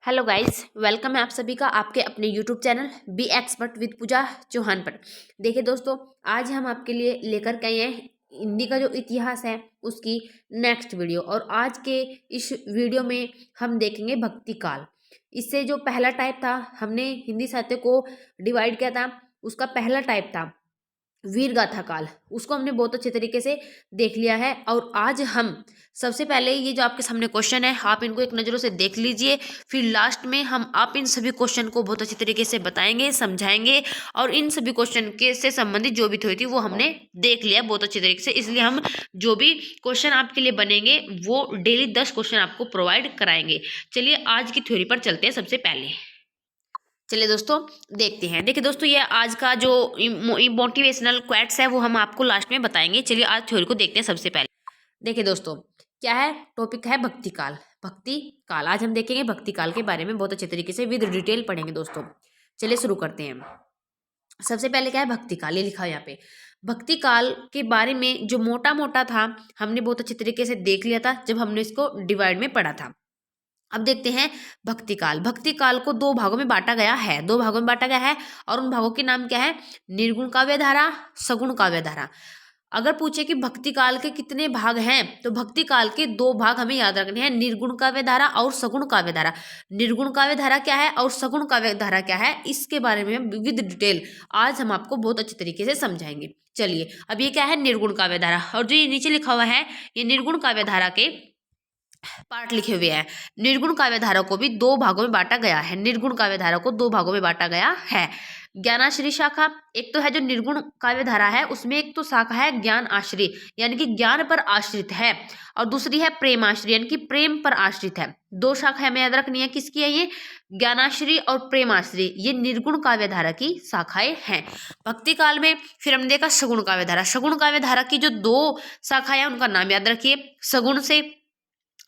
Hello guys, welcome है आप सभी का आपके अपने YouTube channel be expert with Pooja Chauhan पर। देखिए दोस्तों, आज हम आपके लिए लेकर के आए हैं हिंदी का जो इतिहास है उसकी नेक्स्ट वीडियो। और आज के इस वीडियो में हम देखेंगे भक्ति काल। इससे जो पहला टाइप था, हमने हिंदी साहित्य को डिवाइड किया था, उसका पहला टाइप था वीर गाथा काल। उसको हमने बहुत अच्छे तरीके से देख लिया है। और आज हम सबसे पहले ये जो आपके सामने क्वेश्चन है, आप इनको एक नज़रों से देख लीजिए। फिर लास्ट में हम आप इन सभी क्वेश्चन को बहुत अच्छी तरीके से बताएंगे, समझाएंगे। और इन सभी क्वेश्चन के से संबंधित जो भी थ्योरी थी वो हमने देख लिया बहुत अच्छी तरीके से। इसलिए हम जो भी क्वेश्चन आपके लिए बनेंगे वो डेली 10 क्वेश्चन आपको प्रोवाइड कराएंगे। चलिए आज की थ्योरी पर चलते हैं। सबसे पहले चलिए दोस्तों देखते हैं। देखिए दोस्तों, ये आज का जो मोटिवेशनल क्वेट्स है वो हम आपको लास्ट में बताएंगे। चलिए आज थ्योरी को देखते हैं। सबसे पहले देखिए दोस्तों, क्या है टॉपिक है भक्ति काल। भक्ति काल आज हम देखेंगे भक्ति काल के बारे में बहुत अच्छे तरीके से विद डिटेल पढ़ेंगे दोस्तों। चलिए शुरू करते हैं। सबसे पहले क्या है भक्ति काल, ये लिखा है यहाँ पे। भक्ति काल के बारे में जो मोटा मोटा था हमने बहुत अच्छे तरीके से देख लिया था जब हमने इसको डिवाइड में पढ़ा था। अब देखते हैं भक्ति काल। भक्ति काल को दो भागों में बांटा गया है, दो भागों में बांटा गया है। और उन भागों के नाम क्या है? निर्गुण काव्य धारा, सगुण काव्य धारा। अगर पूछे कि भक्ति काल के कितने भाग हैं, तो भक्ति काल के दो भाग हमें याद रखने हैं, निर्गुण काव्य धारा और सगुण काव्य धारा। निर्गुण काव्य धारा क्या है और सगुण काव्य धारा क्या है, इसके बारे में विद डिटेल आज हम आपको बहुत अच्छे तरीके से समझाएंगे। चलिए, अब ये क्या है? निर्गुण काव्य धारा। और जो ये नीचे लिखा हुआ है, ये निर्गुण काव्य धारा के पार्ट लिखे हुए हैं। निर्गुण काव्य धारा को भी दो भागों में बांटा गया है। निर्गुण काव्य धारा को दो भागों में बांटा गया है। ज्ञानाश्रय शाखा, एक तो है जो निर्गुण काव्य धारा है, उसमें एक तो शाखा है ज्ञान आश्रय यानी कि ज्ञान पर आश्रित है, और दूसरी है प्रेम आश्रय यानी कि प्रेम पर आश्रित है। दो शाखा हमें याद रखनी है। किसकी है ये? ज्ञानाश्रय और प्रेमाश्रय। ये निर्गुण काव्य धारा की शाखाएं हैं। भक्ति काल में फिर हमने देखा सगुण काव्य धारा। सगुण काव्य धारा की जो दो शाखाएं हैं उनका नाम याद रखिए। सगुण से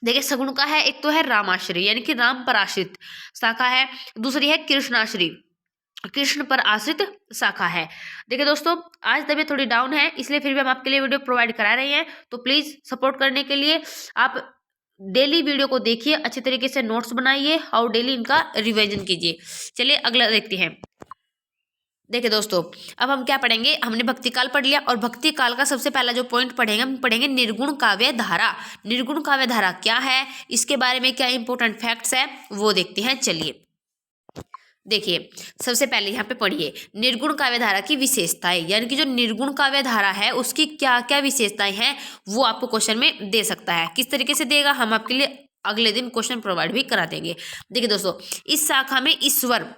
देखिए, सगुण का है एक तो है रामाश्रय यानी कि राम पर आश्रित शाखा है, दूसरी है कृष्णाश्रय, कृष्ण पर आश्रित शाखा है। देखिए दोस्तों, आज तबीयत थोड़ी डाउन है, इसलिए फिर भी हम आपके लिए वीडियो प्रोवाइड करा रहे हैं। तो प्लीज सपोर्ट करने के लिए आप डेली वीडियो को देखिए, अच्छे तरीके से नोट्स बनाइए और डेली इनका रिवीजन कीजिए। चलिए अगला देखते हैं। देखिए दोस्तों, अब हम क्या पढ़ेंगे? हमने भक्ति काल पढ़ लिया और भक्ति काल का सबसे पहला जो पॉइंट पढ़ेंगे, हम पढ़ेंगे निर्गुण काव्य धारा। निर्गुण काव्य धारा क्या है, इसके बारे में क्या इंपॉर्टेंट फैक्ट्स है वो देखते हैं। चलिए देखिए, सबसे पहले यहाँ पे पढ़िए निर्गुण काव्य धारा की विशेषताएं, यानी कि जो निर्गुण काव्य धारा है उसकी क्या क्या विशेषताएं हैं वो आपको क्वेश्चन में दे सकता है। किस तरीके से देगा, हम आपके लिए अगले दिन क्वेश्चन प्रोवाइड भी करा देंगे। देखिए दोस्तों, इस शाखा में ईश्वर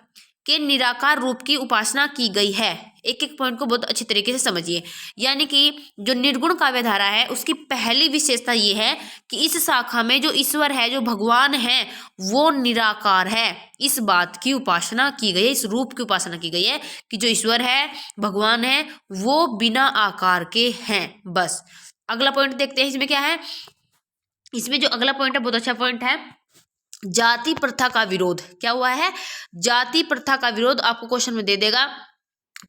के निराकार रूप की उपासना की गई है। एक एक पॉइंट को बहुत अच्छी तरीके से समझिए। यानी कि जो निर्गुण काव्य धारा है उसकी पहली विशेषता ये है कि इस शाखा में जो ईश्वर है, जो भगवान है, वो निराकार है। इस बात की उपासना की गई है, इस रूप की उपासना की गई है कि जो ईश्वर है, भगवान है, वो बिना आकार के हैं। बस अगला पॉइंट देखते हैं, इसमें क्या है। इसमें जो अगला पॉइंट है बहुत अच्छा पॉइंट है, जाति प्रथा का विरोध। क्या हुआ है? जाति प्रथा का विरोध आपको क्वेश्चन में दे देगा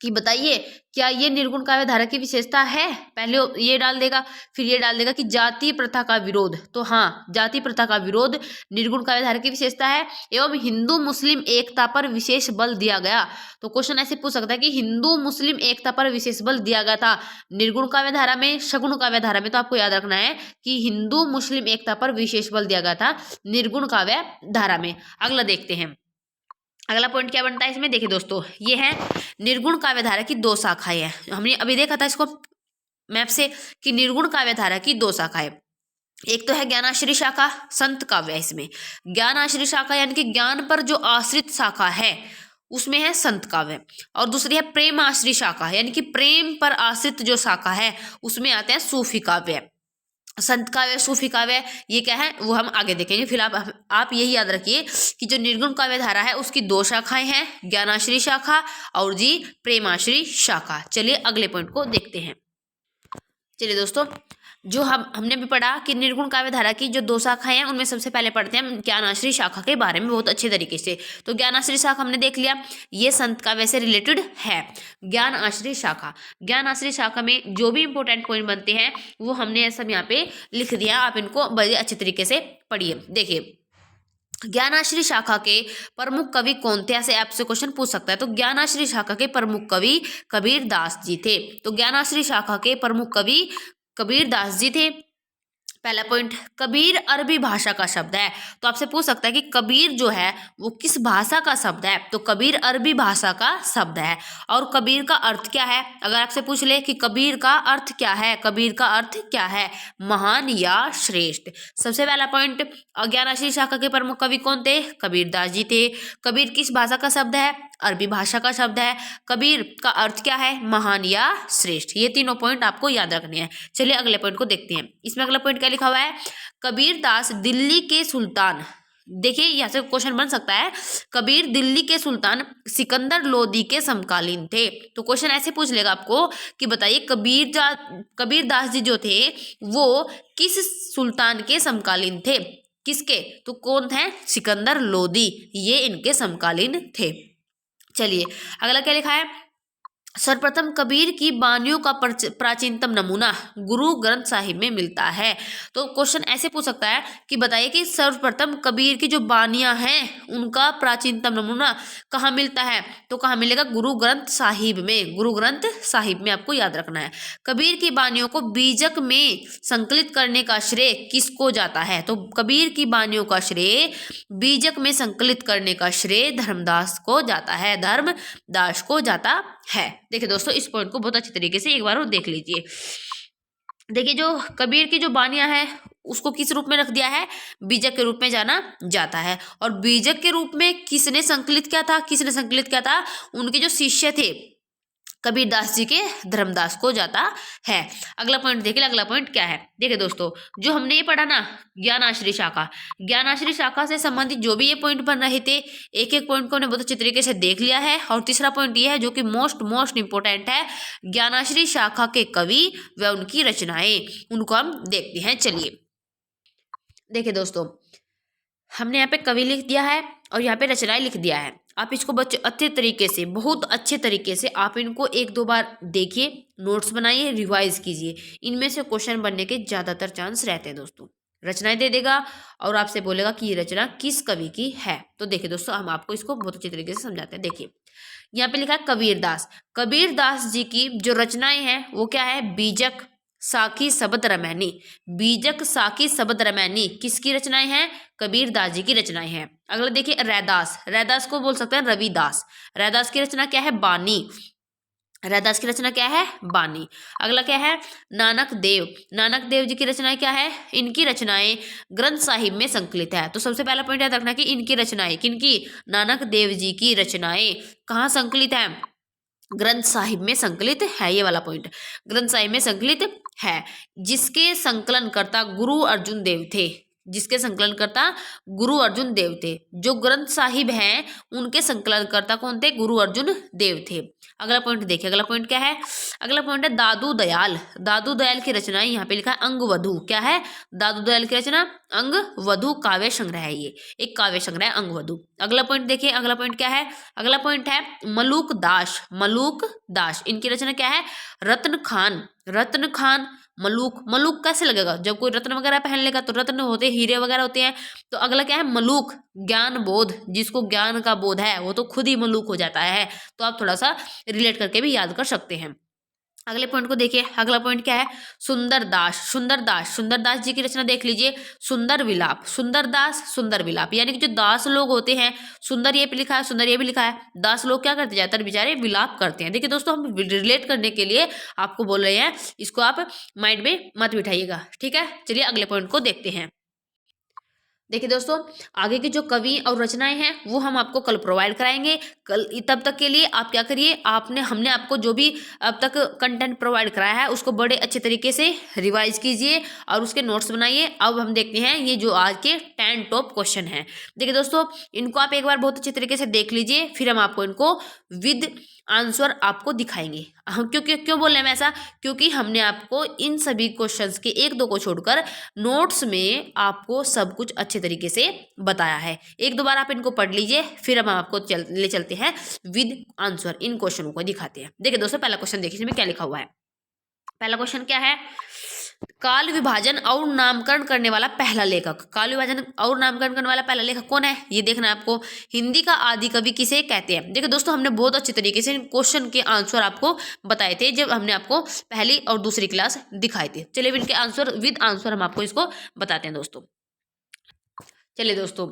कि बताइए क्या ये निर्गुण काव्य धारा की विशेषता है। पहले ये डाल देगा, फिर ये डाल देगा कि जाति प्रथा का विरोध। तो हाँ, जाति प्रथा का विरोध निर्गुण काव्य धारा की विशेषता है। एवं हिंदू मुस्लिम एकता पर विशेष बल दिया गया। तो क्वेश्चन ऐसे पूछ सकता है कि हिंदू मुस्लिम एकता पर विशेष बल दिया गया था निर्गुण काव्य धारा में, सगुण काव्य धारा में। तो आपको याद रखना है कि हिंदू मुस्लिम एकता पर विशेष बल दिया गया था निर्गुण काव्य धारा में। अगला देखते हैं, अगला पॉइंट क्या बनता है इसमें। देखिए दोस्तों, ये है निर्गुण काव्य धारा की दो शाखाएं हैं। हमने अभी देखा था इसको मैप से कि निर्गुण काव्य धारा की दो शाखाएं, एक तो है ज्ञानाश्रय शाखा, संत काव्य है इसमें। ज्ञानाश्रय शाखा यानी कि ज्ञान पर जो आश्रित शाखा है उसमें है संत काव्य, और दूसरी है प्रेम आश्रय शाखा यानी कि प्रेम पर आश्रित जो शाखा है उसमें आते हैं सूफी काव्य। संत काव्य, सूफी काव्य, ये क्या है वो हम आगे देखेंगे। फिर आप यही याद रखिए कि जो निर्गुण काव्य धारा है उसकी दो शाखाएं हैं, ज्ञानाश्रय शाखा और जी प्रेमाश्रय शाखा। चलिए अगले पॉइंट को देखते हैं। चलिए दोस्तों, जो हमने भी पढ़ा कि निर्गुण काव्य धारा की जो दो शाखाएं हैं उनमें सबसे पहले पढ़ते हैं हम ज्ञानाश्रय शाखा के बारे में बहुत अच्छे तरीके से। तो ज्ञानाश्रय शाखा हमने देख लिया, ये संत काव्य से रिलेटेड है। ज्ञान आश्रय शाखा, ज्ञान आश्रय शाखा में जो भी इंपॉर्टेंट पॉइंट बनते हैं वो हमने सब यहाँ पे लिख दिया, आप इनको बड़े अच्छे तरीके से पढ़िए। देखिए ज्ञानाश्री शाखा के प्रमुख कवि कौन थे, ऐसे आपसे क्वेश्चन पूछ सकता है। तो ज्ञानाश्री शाखा के प्रमुख कवि कबीर दास जी थे। तो ज्ञानाश्री शाखा के प्रमुख कवि कबीर दास जी थे। पहला पॉइंट, कबीर अरबी भाषा का शब्द है। तो आपसे पूछ सकता है कि कबीर जो है वो किस भाषा का शब्द है। तो कबीर अरबी भाषा का शब्द है। और कबीर का अर्थ क्या है, अगर आपसे पूछ ले कि कबीर का अर्थ क्या है, कबीर का अर्थ क्या है, महान या श्रेष्ठ। सबसे पहला पॉइंट, ज्ञानाश्री शाखा के प्रमुख कवि कौन थे, कबीर दास जी थे। कबीर किस भाषा का शब्द है, अरबी भाषा का शब्द है। कबीर का अर्थ क्या है, महान या श्रेष्ठ। ये तीनों पॉइंट आपको याद रखने हैं। चलिए अगले पॉइंट को देखते हैं। इसमें अगला पॉइंट क्या लिखा हुआ है, कबीर दास दिल्ली के सुल्तान, देखिए यहाँ से क्वेश्चन बन सकता है, कबीर दिल्ली के सुल्तान सिकंदर लोदी के समकालीन थे। तो क्वेश्चन ऐसे पूछ लेगा आपको कि बताइए कबीर दास जी जो थे वो किस सुल्तान के समकालीन थे, किसके, तो कौन थे, सिकंदर लोदी, ये इनके समकालीन थे। चलिए अगला क्या लिखा है, सर्वप्रथम कबीर की बानियों का प्राचीनतम नमूना गुरु ग्रंथ साहिब में मिलता है। तो क्वेश्चन ऐसे पूछ सकता है कि बताइए कि सर्वप्रथम कबीर की जो बानियां हैं उनका प्राचीनतम नमूना कहाँ मिलता है। तो कहाँ मिलेगा, गुरु ग्रंथ साहिब में, गुरु ग्रंथ साहिब में आपको याद रखना है। कबीर की बानियों को बीजक में संकलित करने का श्रेय किसको जाता है। तो कबीर की बानियों का श्रेय बीजक में संकलित करने का श्रेय धर्मदास को जाता है, धर्मदास को जाता है। देखिए दोस्तों इस पॉइंट को बहुत अच्छी तरीके से एक बार और देख लीजिए। देखिए जो कबीर की जो बानियां है उसको किस रूप में रख दिया है, बीजक के रूप में जाना जाता है। और बीजक के रूप में किसने संकलित किया था, किसने संकलित किया था, उनके जो शिष्य थे कबीर दास जी के धर्मदास को जाता है। अगला पॉइंट देखिए, अगला पॉइंट क्या है, देखिए दोस्तों जो हमने ये पढ़ा ना ज्ञानाश्री शाखा, ज्ञानाश्री शाखा से संबंधित जो भी ये पॉइंट बन रहे थे, एक एक पॉइंट को हमने बहुत अच्छे तरीके से देख लिया है। और तीसरा पॉइंट ये है जो कि मोस्ट इंपोर्टेंट है, ज्ञानाश्री शाखा के कवि व उनकी रचनाएं, उनको हम देखते हैं। चलिए देखिए दोस्तों हमने यहाँ पे कवि लिख दिया है और यहाँ पे रचनाएं लिख दिया है। आप इसको बच्चे अच्छे तरीके से, बहुत अच्छे तरीके से आप इनको एक दो बार देखिए, नोट्स बनाइए, रिवाइज कीजिए। इनमें से क्वेश्चन बनने के ज़्यादातर चांस रहते हैं दोस्तों। रचनाएं दे देगा और आपसे बोलेगा कि ये रचना किस कवि की है। तो देखिए दोस्तों हम आपको इसको बहुत अच्छे तरीके से समझाते हैं। देखिए यहाँ पे लिखा है कबीर दास, कबीर दास जी की जो रचनाएं हैं वो क्या है, बीजक साखी शबद रमैनी, बीजक साखी शबद रमैनी किसकी रचनाएं हैं, कबीर दास जी की रचनाएं हैं। अगला देखिए रैदास, रैदास को बोल सकते हैं रविदास, रैदास की रचना क्या है, बानी, रैदास की रचना क्या है, बानी। अगला क्या है, नानक देव, नानक देव जी की रचनाएं क्या है, इनकी रचनाएं ग्रंथ साहिब में संकलित है। तो सबसे पहला पॉइंट याद रखना कि इनकी रचनाएं, किनकी, नानक देव जी की रचनाएं कहाँ संकलित है, ग्रंथ साहिब में संकलित है। ये वाला पॉइंट ग्रंथ साहिब में संकलित है, जिसके संकलनकर्ता गुरु अर्जुन देव थे, जिसके संकलनकर्ता गुरु अर्जुन देव थे। जो ग्रंथ साहिब हैं उनके संकलनकर्ता कौन थे, गुरु अर्जुन देव थे। अगला पॉइंट देखिए, अगला पॉइंट क्या है, अगला पॉइंट है दादू दयाल, दादू दयाल की रचनाएं, यहाँ पे लिखा है अंगवधु, क्या है, दादू दयाल की रचना अंगवधु काव्य संग्रह है, ये एक काव्य संग्रह है अंगवधु। अगला पॉइंट देखिए, अगला पॉइंट क्या है, अगला पॉइंट है मलूक दास, मलूक दास, इनकी रचना क्या है, रत्न खान, रत्न खान मलूक, मलूक कैसे लगेगा, जब कोई रत्न वगैरह पहन लेगा तो रत्न होते हीरे वगैरह होते हैं। तो अगला क्या है, मलूक ज्ञान बोध, जिसको ज्ञान का बोध है वो तो खुद ही मलूक हो जाता है। तो आप थोड़ा सा रिलेट करके भी याद कर सकते हैं। अगले पॉइंट को देखिए, अगला पॉइंट क्या है, सुंदर दास, सुंदर दास, सुंदर दास जी की रचना देख लीजिए, सुंदर विलाप, सुंदर दास सुंदर विलाप, यानी कि जो दास लोग होते हैं, सुंदर ये भी लिखा है, सुंदर ये भी लिखा है, दास लोग क्या करते जाते हैं, बेचारे विलाप करते हैं। देखिए दोस्तों हम रिलेट करने के लिए आपको बोल रहे हैं, इसको आप माइंड में मत बिठाइएगा, ठीक है। चलिए अगले पॉइंट को देखते हैं। देखिए दोस्तों आगे की जो कवि और रचनाएं हैं वो हम आपको कल प्रोवाइड कराएंगे। कल तब तक के लिए आप क्या करिए, हमने आपको जो भी अब तक कंटेंट प्रोवाइड कराया है उसको बड़े अच्छे तरीके से रिवाइज कीजिए और उसके नोट्स बनाइए। अब हम देखते हैं ये जो आज के 10 टॉप क्वेश्चन हैं। देखिए दोस्तों इनको आप एक बार बहुत अच्छे तरीके से देख लीजिए, फिर हम आपको इनको विद आंसर आपको दिखाएंगे। हम क्यों बोल रहे हैं ऐसा, क्योंकि हमने आपको इन सभी क्वेश्चंस के एक दो को छोड़कर नोट्स में आपको सब कुछ अच्छे तरीके से बताया है। एक दो बार आप इनको पढ़ लीजिए, फिर हम आपको ले चलते हैं विद आंसर, इन क्वेश्चनों को दिखाते हैं। देखिए दोस्तों पहला क्वेश्चन देखिए इसमें क्या लिखा हुआ है। पहला क्वेश्चन क्या है, काल विभाजन और नामकरण करने वाला पहला लेखक, काल विभाजन और नामकरण करने वाला पहला लेखक कौन है, ये देखना है आपको। हिंदी का आदि कवि किसे कहते हैं। देखिए दोस्तों, हमने बहुत अच्छे तरीके से क्वेश्चन के आंसर आपको बताए थे जब हमने आपको पहली और दूसरी क्लास दिखाए थे। चलिए इनके आंसर विद आंसर हम आपको इसको बताते हैं दोस्तों। चलिए दोस्तों,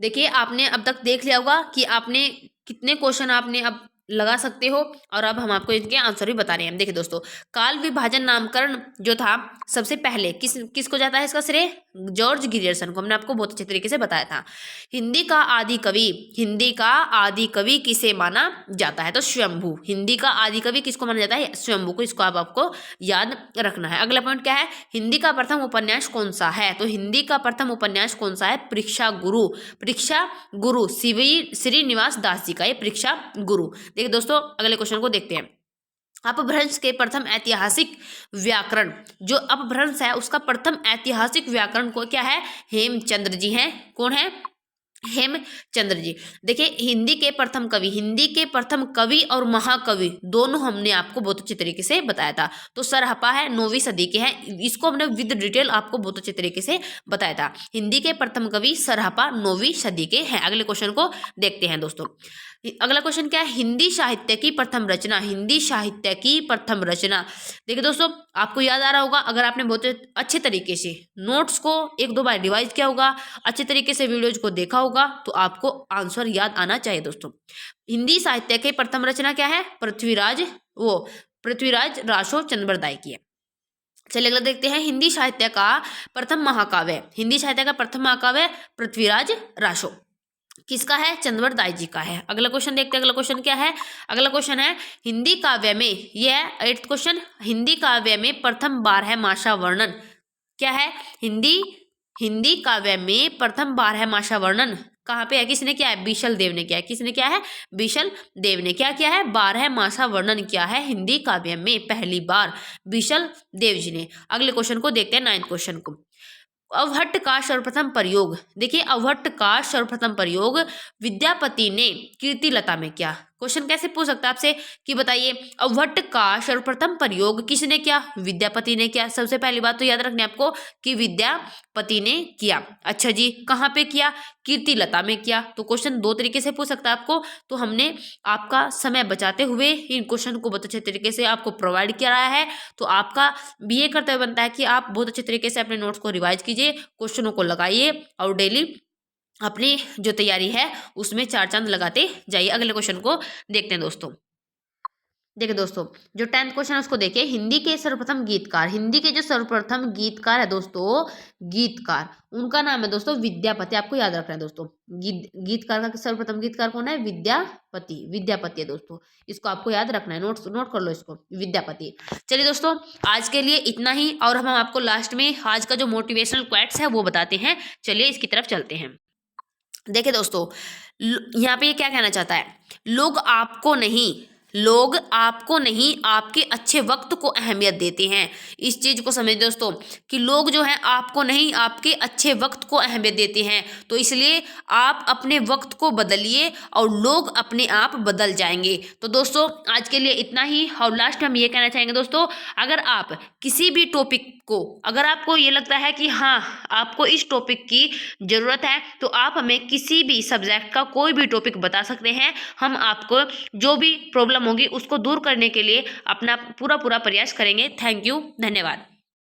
देखिए आपने अब तक देख लिया होगा कि आपने कितने क्वेश्चन आपने अब लगा सकते हो, और अब हम आपको इनके आंसर भी बता रहे हैं। देखिए दोस्तों, काल विभाजन नामकरण जो था सबसे पहले किसको जाता है इसका श्रेय, जॉर्ज गिरियर्सन को। हमने आपको बहुत अच्छे तरीके से बताया था। हिंदी का आदि कवि किसे माना जाता है, तो स्वयंभू। हिंदी का आदि कवि किसको माना जाता है, स्वयंभू को। इसको आपको याद रखना है। अगला पॉइंट क्या है, हिंदी का प्रथम उपन्यास कौन सा है, तो हिंदी का प्रथम उपन्यास कौन सा है, परीक्षा गुरु श्रीनिवास दास जी का, ये परीक्षा गुरु। देखिए दोस्तों, अगले क्वेश्चन को देखते हैं। अपभ्रंश के प्रथम ऐतिहासिक व्याकरण, जो अपभ्रंश है उसका प्रथम ऐतिहासिक व्याकरण को क्या है, हेमचंद्र जी हैं। कौन है, हेमचंद्र जी। देखिए हिंदी के प्रथम कवि और महाकवि दोनों हमने आपको बहुत अच्छे तरीके से बताया था। तो सरहपा है 9वीं सदी के हैं, इसको हमने विद डिटेल आपको बहुत अच्छे तरीके से बताया था। हिंदी के प्रथम कवि सरहपा 9वीं सदी के हैं। अगले क्वेश्चन को देखते हैं दोस्तों। अगला क्वेश्चन क्या है, हिंदी साहित्य की प्रथम रचना। देखिए दोस्तों, आपको याद आ रहा होगा, अगर आपने बहुत अच्छे तरीके से नोट्स को 1-2 बार रिवाइज किया होगा, अच्छे तरीके से वीडियोज को देखा होगा, तो आपको आंसर याद आना चाहिए दोस्तों। हिंदी साहित्य की प्रथम रचना क्या है, पृथ्वीराज रासो चंद्रबरदाई की है। चलिए अगला देखते हैं, हिंदी साहित्य का प्रथम महाकाव्य पृथ्वीराज रासो किसका है, चंद्रबरदाई जी का है। अगला क्वेश्चन देखते हैं। अगला क्वेश्चन क्या है, अगला क्वेश्चन है हिंदी काव्य में, ये है 8th क्वेश्चन, हिंदी काव्य में प्रथम बारहमासा वर्णन क्या है, हिंदी काव्य में प्रथम बारहमासा वर्णन कहाँ पे है, किसने किया है, बीशल देव ने किया है। किसने किया है, बीशल देव ने क्या किया है, बारहमासा वर्णन किया है हिंदी काव्य में पहली बार बीशल देव जी ने। अगले क्वेश्चन को देखते हैं, 9th क्वेश्चन को। अवहट्ट का सर्वप्रथम प्रयोग, देखिए अवहट्ट का सर्वप्रथम प्रयोग विद्यापति ने कीर्तिलता में किया। क्वेश्चन कैसे पूछ सकता है आपसे कि बताइए, अवहट्ट का सर्वप्रथम प्रयोग किसने किया, विद्यापति ने किया। सबसे पहली बात तो याद रखनी है आपको कि विद्यापति ने किया। अच्छा जी, कहाँ पे किया, कीर्तिलता में किया। तो क्वेश्चन 2 तरीके से पूछ सकता है आपको, तो हमने आपका समय बचाते हुए इन क्वेश्चन को बहुत अच्छे तरीके से आपको प्रोवाइड किया है। तो आपका बीए करते हुए बनता है कि आप बहुत अच्छे तरीके से अपने नोट्स को रिवाइज कीजिए, क्वेश्चनों को लगाइए और डेली अपनी जो तैयारी है उसमें 4 चांद लगाते जाइए। अगले क्वेश्चन को देखते हैं दोस्तों। देखिए दोस्तों, जो 10th क्वेश्चन है उसको देखिए, हिंदी के सर्वप्रथम गीतकार, हिंदी के जो सर्वप्रथम गीतकार है दोस्तों, गीतकार उनका नाम है दोस्तों विद्यापति। आपको याद रखना है दोस्तों, गीतकार का सर्वप्रथम गीतकार कौन है, विद्यापति है दोस्तों। इसको आपको याद रखना है, नोट कर लो इसको, विद्यापति। चलिए दोस्तों, आज के लिए इतना ही, और हम आपको लास्ट में आज का जो मोटिवेशनल क्वेट्स है वो बताते हैं। चलिए इसकी तरफ चलते हैं। देखिए दोस्तों, यहाँ पे ये क्या कहना चाहता है, लोग आपको नहीं आपके अच्छे वक्त को अहमियत देते हैं। इस चीज को समझ दोस्तों कि लोग जो हैं आपको नहीं आपके अच्छे वक्त को अहमियत देते हैं। तो इसलिए आप अपने वक्त को बदलिए और लोग अपने आप बदल जाएंगे। तो दोस्तों आज के लिए इतना ही, और लास्ट में हम ये कहना चाहेंगे दोस्तों, अगर आप किसी भी टॉपिक को, अगर आपको ये लगता है कि हाँ आपको इस टॉपिक की ज़रूरत है, तो आप हमें किसी भी सब्जेक्ट का कोई भी टॉपिक बता सकते हैं। हम आपको जो भी प्रॉब्लम होगी उसको दूर करने के लिए अपना पूरा प्रयास करेंगे। थैंक यू, धन्यवाद।